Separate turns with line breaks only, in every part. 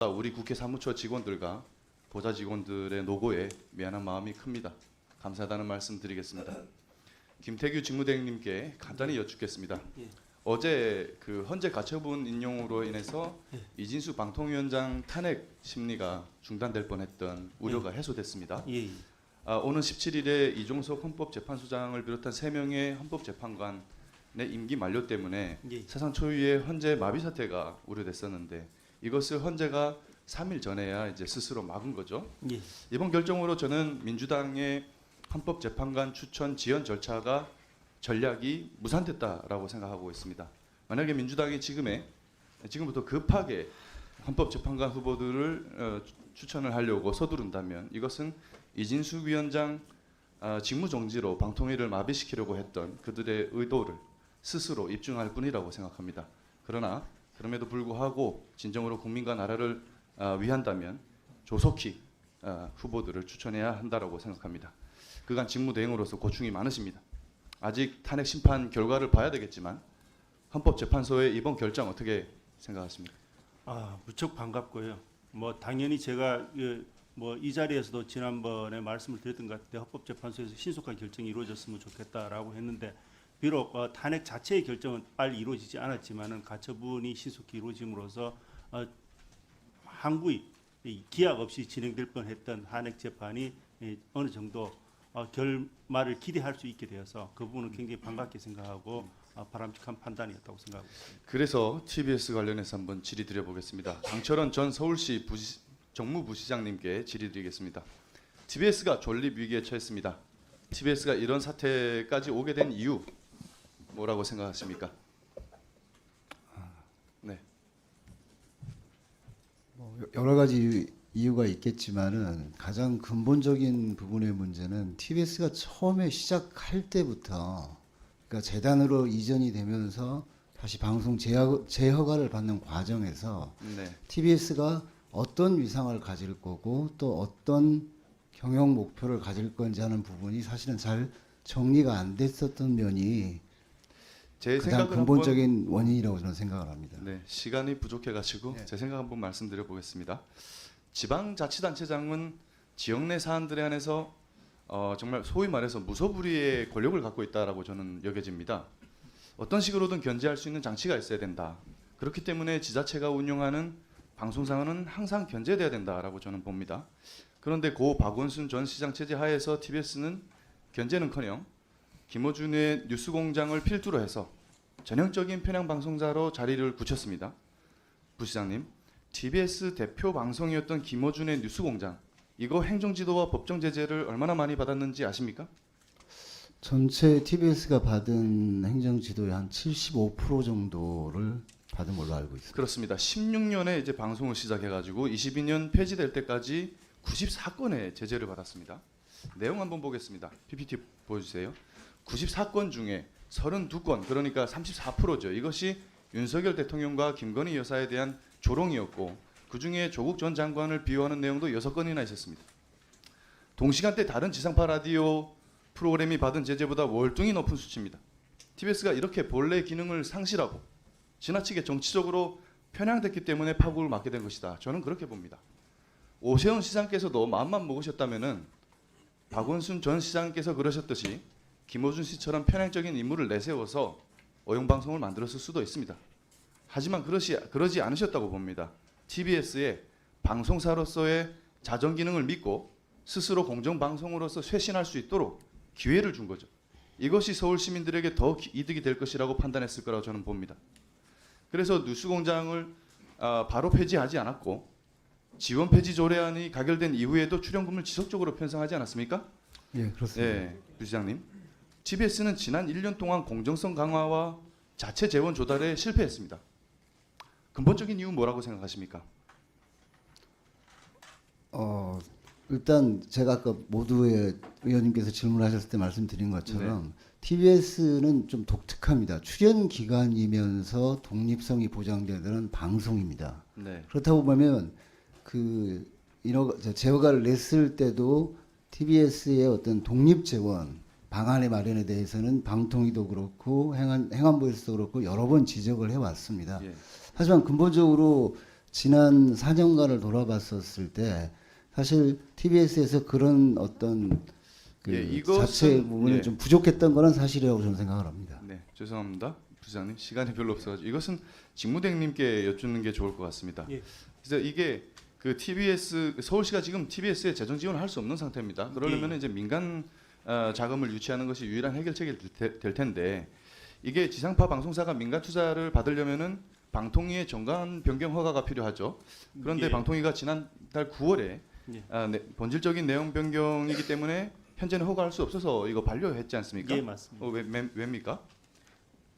우리 국회 사무처 직원들과 보좌 직원들의 노고에 미안한 마음이 큽니다. 감사하다는 말씀 드리겠습니다. 김태규 직무대행님께 간단히 여쭙겠습니다.
예.
어제 그 헌재 가처분 인용으로 인해서
예.
이진수 방통위원장 탄핵 심리가 중단될 뻔했던 우려가 해소됐습니다.
예.
오는 17일에 이종석 헌법재판소장을 비롯한 3명의 헌법재판관의 임기 만료 때문에
예.
사상 초유의 헌재 마비 사태가 우려됐었는데 이것을 헌재가 3일 전에야 이제 스스로 막은 거죠.
예.
이번 결정으로 저는 민주당의 헌법재판관 추천 지연 절차가 전략이 무산됐다라고 생각하고 있습니다. 만약에 민주당이 지금부터 급하게 헌법재판관 후보들을 추천을 하려고 서두른다면 이것은 이진수 위원장 직무정지로 방통위를 마비시키려고 했던 그들의 의도를 스스로 입증할 뿐이라고 생각합니다. 그러나 그럼에도 불구하고 진정으로 국민과 나라를 위한다면 조속히 후보들을 추천해야 한다라고 생각합니다. 그간 직무대행으로서 고충이 많으십니다. 아직 탄핵 심판 결과를 봐야 되겠지만 헌법재판소의 이번 결정 어떻게 생각하십니까?
무척 반갑고요. 뭐 당연히 제가 이 자리에서도 지난번에 말씀을 드렸던 것 같은데 헌법재판소에서 신속한 결정이 이루어졌으면 좋겠다라고 했는데 비록 탄핵 자체의 결정은 빨리 이루어지지 않았지만은 가처분이 신속히 이루어짐으로써 항구의 기약 없이 진행될 뻔했던 탄핵 재판이 어느 정도 결말을 기대할 수 있게 되어서 그 부분은 굉장히 반갑게 생각하고 바람직한 판단이었다고 생각하고 있습니다.
그래서 TBS 관련해서 한번 질의 드려보겠습니다. 강철원 전 서울시 정무부시장님께 질의 드리겠습니다. TBS가 존립 위기에 처했습니다. TBS가 이런 사태까지 오게 된 이유 뭐라고 생각하십니까? 네.
여러 가지 이유가 있겠지만은 가장 근본적인 부분의 문제는 TBS가 처음에 시작할 때부터 그러니까 재단으로 이전이 되면서 다시 방송 재허가를 받는 과정에서
네.
TBS가 어떤 위상을 가질 거고 또 어떤 경영 목표를 가질 건지 하는 부분이 사실은 잘 정리가 안 됐었던 면이
제
가장
생각은
근본적인 원인이라고 저는 생각을 합니다.
네, 시간이 부족해가지고
네.
제 생각 한번 말씀드려보겠습니다. 지방자치단체장은 지역 내 사안들에 한해서 정말 소위 말해서 무소불위의 권력을 갖고 있다라고 저는 여겨집니다. 어떤 식으로든 견제할 수 있는 장치가 있어야 된다. 그렇기 때문에 지자체가 운영하는 방송사는 항상 견제돼야 된다라고 저는 봅니다. 그런데 고 박원순 전 시장 체제 하에서 TBS는 견제는커녕 김어준의 뉴스공장을 필두로 해서 전형적인 편향 방송사로 자리를 굳혔습니다. 부시장님, TBS 대표 방송이었던 김어준의 뉴스공장 이거 행정지도와 법정 제재를 얼마나 많이 받았는지 아십니까?
전체 TBS가 받은 행정지도의 한 75% 정도를 받은 걸로 알고 있습니다.
그렇습니다. 16년에 이제 방송을 시작해가지고 22년 폐지될 때까지 94건의 제재를 받았습니다. 내용 한번 보겠습니다. PPT 보여주세요. 94건 중에 32건, 그러니까 34%죠. 이것이 윤석열 대통령과 김건희 여사에 대한 조롱이었고 그 중에 조국 전 장관을 비호하는 내용도 6건이나 있었습니다. 동시간대 다른 지상파 라디오 프로그램이 받은 제재보다 월등히 높은 수치입니다. TBS가 이렇게 본래 기능을 상실하고 지나치게 정치적으로 편향됐기 때문에 파국을 맞게 된 것이다. 저는 그렇게 봅니다. 오세훈 시장께서도 마음만 먹으셨다면은 박원순 전 시장께서 그러셨듯이 김어준 씨처럼 편향적인 인물을 내세워서 어용방송을 만들었을 수도 있습니다. 하지만 그러지 않으셨다고 봅니다. TBS의 방송사로서의 자정 기능을 믿고 스스로 공정방송으로서 쇄신할 수 있도록 기회를 준 거죠. 이것이 서울 시민들에게 더 이득이 될 것이라고 판단했을 거라고 저는 봅니다. 그래서 뉴스공장을 바로 폐지하지 않았고 지원 폐지 조례안이 가결된 이후에도 출연금을 지속적으로 편성하지 않았습니까?
예, 그렇습니다.
예, 부시장님. TBS는 지난 1년 동안 공정성 강화와 자체 재원 조달에 실패했습니다. 근본적인 이유 뭐라고 생각하십니까?
일단 제가 아까 모두의 의원님께서 질문하셨을 때 말씀드린 것처럼 TBS는 좀 독특합니다. 출연 기관이면서 독립성이 보장되는 방송입니다.
네.
그렇다고 보면 재허가를 냈을 때도 TBS의 어떤 독립 재원 방안의 마련에 대해서는 방통위도 그렇고 행안부에서도 그렇고 여러 번 지적을 해왔습니다.
예.
하지만 근본적으로 지난 4년간을 돌아봤었을 때 사실 TBS에서 그런 어떤 그
예, 이것은-
자체 부분이
예.
좀 부족했던 거는 사실이라고 저는 생각을 합니다.
네, 죄송합니다, 부장님. 시간이 별로 없어가지고 이것은 직무대행님께 여쭙는 게 좋을 것 같습니다.
예.
그래서 이게 그 TBS 서울시가 지금 TBS에 재정 지원을 할 수 없는 상태입니다. 그러려면
예.
이제 민간 자금을 유치하는 것이 유일한 해결책이 될 텐데 이게 지상파 방송사가 민간 투자를 받으려면은 방통위의 정관 변경 허가가 필요하죠. 그런데
예.
방통위가 지난달 9월에
예.
본질적인 내용 변경이기 때문에 현재는 허가할 수 없어서 이거 반려했지 않습니까?
예, 맞습니다.
왜입니까?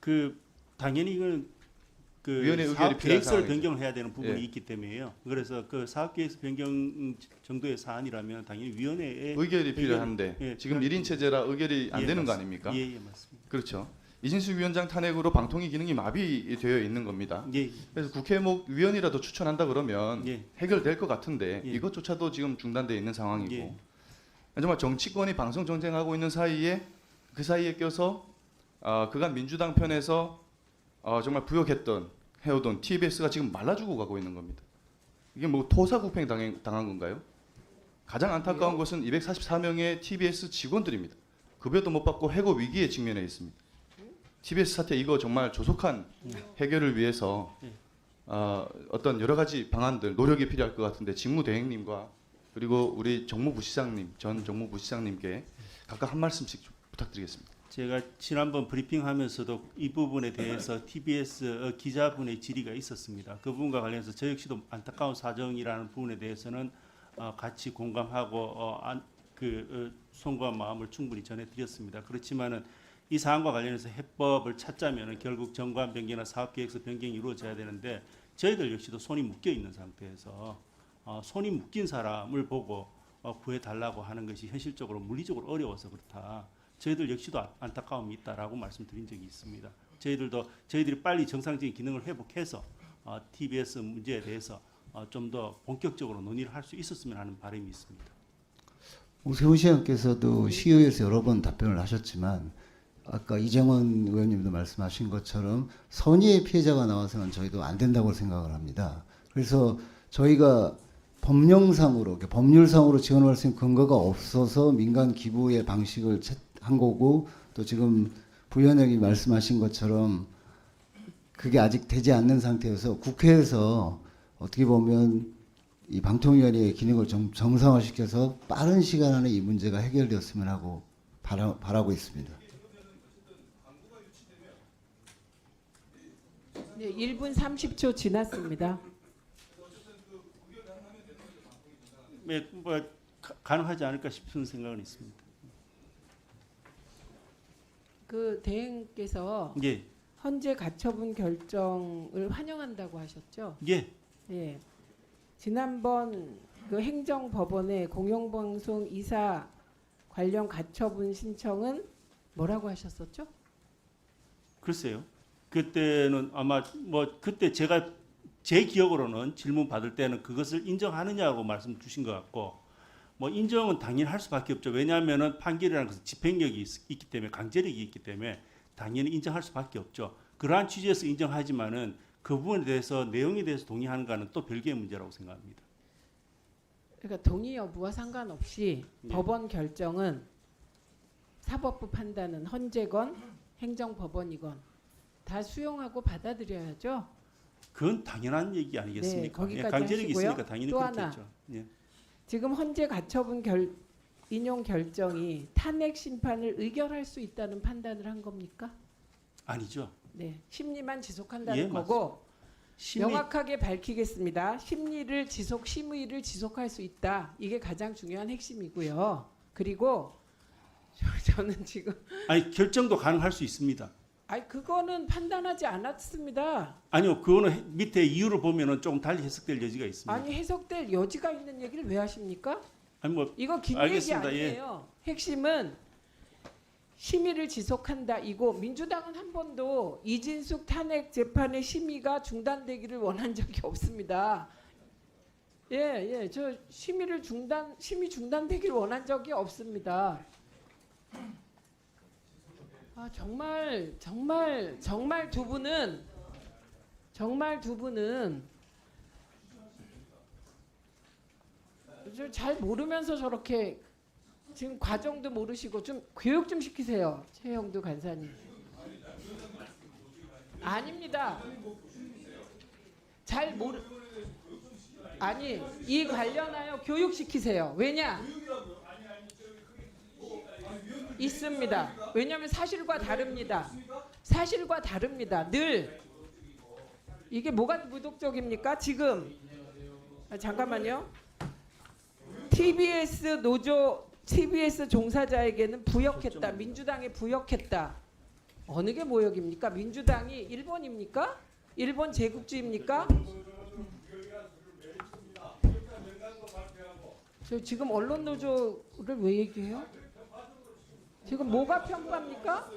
그 당연히 이건 그
위원회 의결이
사업
필요한
계획서를
상황이죠.
변경을 해야 되는 부분이
예.
있기 때문에요. 그래서 그 사업 계획서 변경 정도의 사안이라면 당연히 위원회에
의결이 필요한데
예,
지금 1인 체제라 의결이 안
예,
되는 거
맞습니다.
아닙니까?
예, 예, 맞습니다.
그렇죠. 이진숙 위원장 탄핵으로 방통위 기능이 마비되어 있는 겁니다.
예,
그래서 국회목 위원이라도 추천한다 그러면
예.
해결될 것 같은데
예.
이것조차도 지금 중단되어 있는 상황이고
예.
정말 정치권이 방송 정쟁하고 있는 사이에 그 사이에 껴서 그간 민주당 편에서 정말 부역했던 해오던 TBS가 지금 말라주고 가고 있는 겁니다. 이게 뭐 토사구팽 당한 건가요? 가장 안타까운 것은 244명의 TBS 직원들입니다. 급여도 못 받고 해고 위기에 직면해 있습니다. TBS 사태 이거 정말 조속한 해결을 위해서 어떤 여러 가지 방안들 노력이 필요할 것 같은데 직무대행님과 그리고 우리 정무부시장님 전 정무부시장님께 각각 한 말씀씩 좀 부탁드리겠습니다.
제가 지난번 브리핑하면서도 이 부분에 대해서 TBS 기자분의 질의가 있었습니다. 그 부분과 관련해서 저 역시도 안타까운 사정이라는 부분에 대해서는 같이 공감하고 송구한 마음을 충분히 전해드렸습니다. 그렇지만은 이 사안과 관련해서 해법을 찾자면은 결국 정관 변경이나 사업계획서 변경이 이루어져야 되는데 저희들 역시도 손이 묶여 있는 상태에서 손이 묶인 사람을 보고 구해달라고 하는 것이 현실적으로 물리적으로 어려워서 그렇다. 저희들 역시도 안타까움이 있다라고 말씀드린 적이 있습니다. 저희들이 빨리 정상적인 기능을 회복해서 TBS 문제에 대해서 좀 더 본격적으로 논의를 할 수 있었으면 하는 바람이 있습니다.
오세훈 시장께서도 시의회에서 여러 번 답변을 하셨지만 아까 이정원 의원님도 말씀하신 것처럼 선의의 피해자가 나와서는 저희도 안 된다고 생각을 합니다. 그래서 저희가 법령상으로 법률상으로 지원할 수 있는 근거가 없어서 민간 기부의 방식을 한 거고 또 지금 부위원장이 말씀하신 것처럼 그게 아직 되지 않는 상태여서 국회에서 어떻게 보면 이 방통위원회의 기능을 좀 정상화시켜서 빠른 시간 안에 이 문제가 해결되었으면 하고 바라고 있습니다.
네, 1분 30초 지났습니다.
네, 가능하지 않을까 싶은 생각은 있습니다.
그 대행께서
예,
헌재 가처분 결정을 환영한다고 하셨죠?
예,
예. 지난번 그 행정법원의 공영방송 이사 관련 가처분 신청은 뭐라고 하셨었죠?
글쎄요. 그때는 아마 그때 제가 제 기억으로는 질문 받을 때는 그것을 인정하느냐고 말씀 주신 것 같고 인정은 당연히 할 수밖에 없죠. 왜냐하면은 판결이라는 것은 집행력이 있기 때문에 강제력이 있기 때문에 당연히 인정할 수밖에 없죠. 그러한 취지에서 인정하지만은 그 부분에 대해서 내용에 대해서 동의하는가는 또 별개의 문제라고 생각합니다.
그러니까 동의 여부와 상관없이
예.
법원 결정은 사법부 판단은 헌재건 행정법원이건 다 수용하고 받아들여야죠.
그건 당연한 얘기 아니겠습니까?
네, 거기까지
강제력이
하시고요.
있으니까 당연히
또
그렇겠죠. 예.
지금 헌재 가처분 인용 결정이 탄핵 심판을 의결할 수 있다는 판단을 한 겁니까?
아니죠.
네, 심리만 지속한다는
예,
거고
심의
명확하게 밝히겠습니다. 심의를 지속할 수 있다. 이게 가장 중요한 핵심이고요. 그리고 저는 지금
결정도 가능할 수 있습니다.
그거는 판단하지 않았습니다.
아니요, 그거는 밑에 이유를 보면은 조금 달리 해석될 여지가 있습니다.
아니 해석될 여지가 있는 얘기를 왜 하십니까? 이거 긴 얘기
알겠습니다.
아니에요. 핵심은 심의를 지속한다 이고 민주당은 한 번도 이진숙 탄핵 재판의 심의가 중단되기를 원한 적이 없습니다. 예, 저 심의 중단되기를 원한 적이 없습니다. 정말 두 분은 잘 모르면서 저렇게 지금 과정도 모르시고 좀 교육 좀 시키세요. 최영두 간사님. 아닙니다. 잘 모르 아니 이 관련하여 교육 시키세요. 왜냐? 있습니다. 왜냐하면 사실과 다릅니다. 사실과 다릅니다. 늘 이게 뭐가 무독적입니까? 지금 잠깐만요. TBS 노조, TBS 종사자에게는 부역했다. 민주당에 부역했다. 어느 게 모욕입니까? 민주당이 일본입니까? 일본 제국주의입니까? 저 지금 언론 노조를 왜 얘기해요? 지금 뭐가 평가입니까?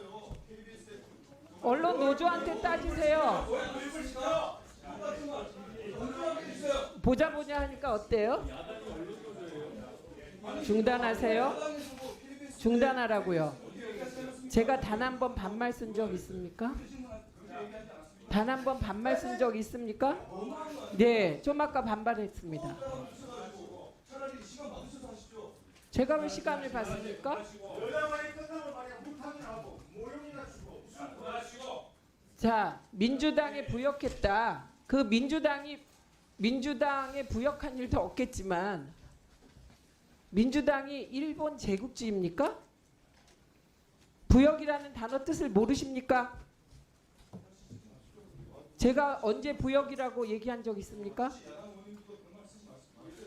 언론 노조한테 따지세요. 보자 보자 하니까 어때요? 중단하세요. 중단하라고요. 제가 단 한 번 반말 쓴 적 있습니까? 단 한 번 반말 쓴 적 있습니까? 네, 좀 아까 반발했습니다. 제가 왜 시간을 받습니까? 자, 민주당에 부역했다. 그 민주당에 부역한 일도 없겠지만 민주당이 일본 제국주의입니까? 부역이라는 단어 뜻을 모르십니까? 제가 언제 부역이라고 얘기한 적 있습니까?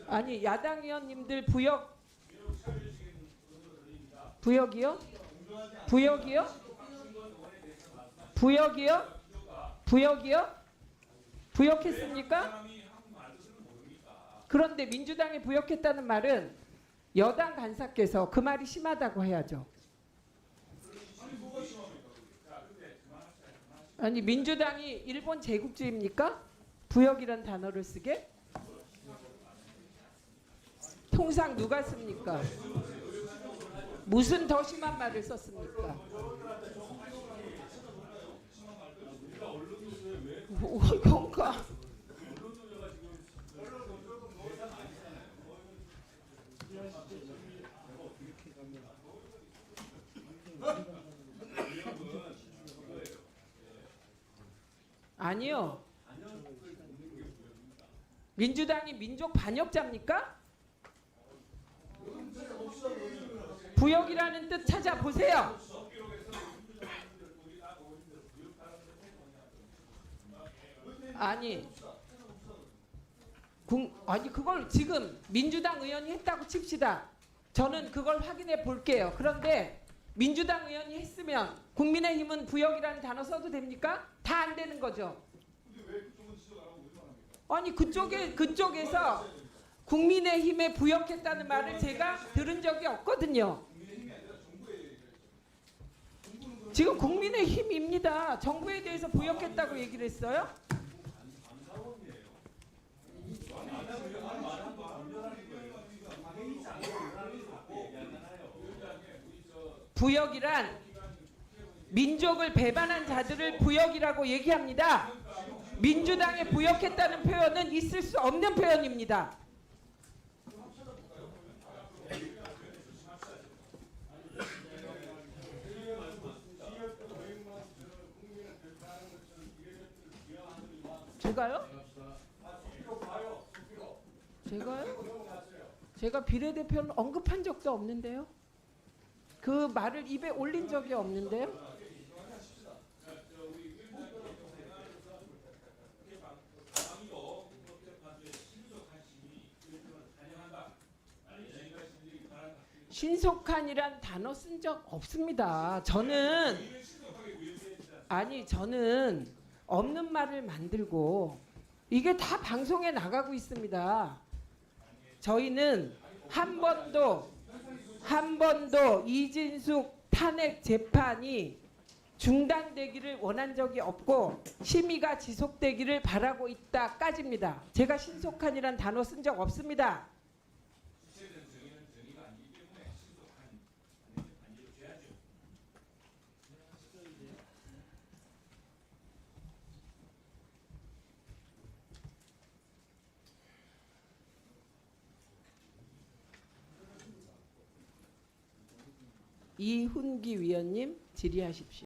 아니 야당 의원님들 부역이요? 부역이요? 부역이요? 부역이요? 부역했습니까? 그런데 민주당에 부역했다는 말은 여당 간사께서 그 말이 심하다고 해야죠. 아니 민주당이 일본 제국주의입니까? 부역이란 단어를 쓰게? 통상 누가 씁니까? 무슨 더 심한 말을 썼습니까? 그러니까 아니요. 민주당이 민족 반역자입니까? 부역이라는 뜻 찾아보세요. 아니 그걸 지금 민주당 의원이 했다고 칩시다. 저는 그걸 확인해 볼게요. 그런데 민주당 의원이 했으면 국민의힘은 부역이라는 단어 써도 됩니까? 다 안 되는 거죠. 아니 그쪽에서 국민의힘에 부역했다는 말을 제가 들은 적이 없거든요. 지금 국민의힘입니다. 정부에 대해서 부역했다고 얘기를 했어요? 부역이란 민족을 배반한 자들을 부역이라고 얘기합니다. 민주당에 부역했다는 표현은 있을 수 없는 표현입니다. 제가요? 제가 비례대표는 언급한 적도 없는데요. 그 말을 입에 올린 적이 없는데요. 신속한이란 단어 쓴 적 없습니다. 저는 없는 말을 만들고 이게 다 방송에 나가고 있습니다. 저희는 한 번도 이진숙 탄핵 재판이 중단되기를 원한 적이 없고 심의가 지속되기를 바라고 있다까지입니다. 제가 신속한이란 단어 쓴 적 없습니다. 이훈기 위원님 질의하십시오.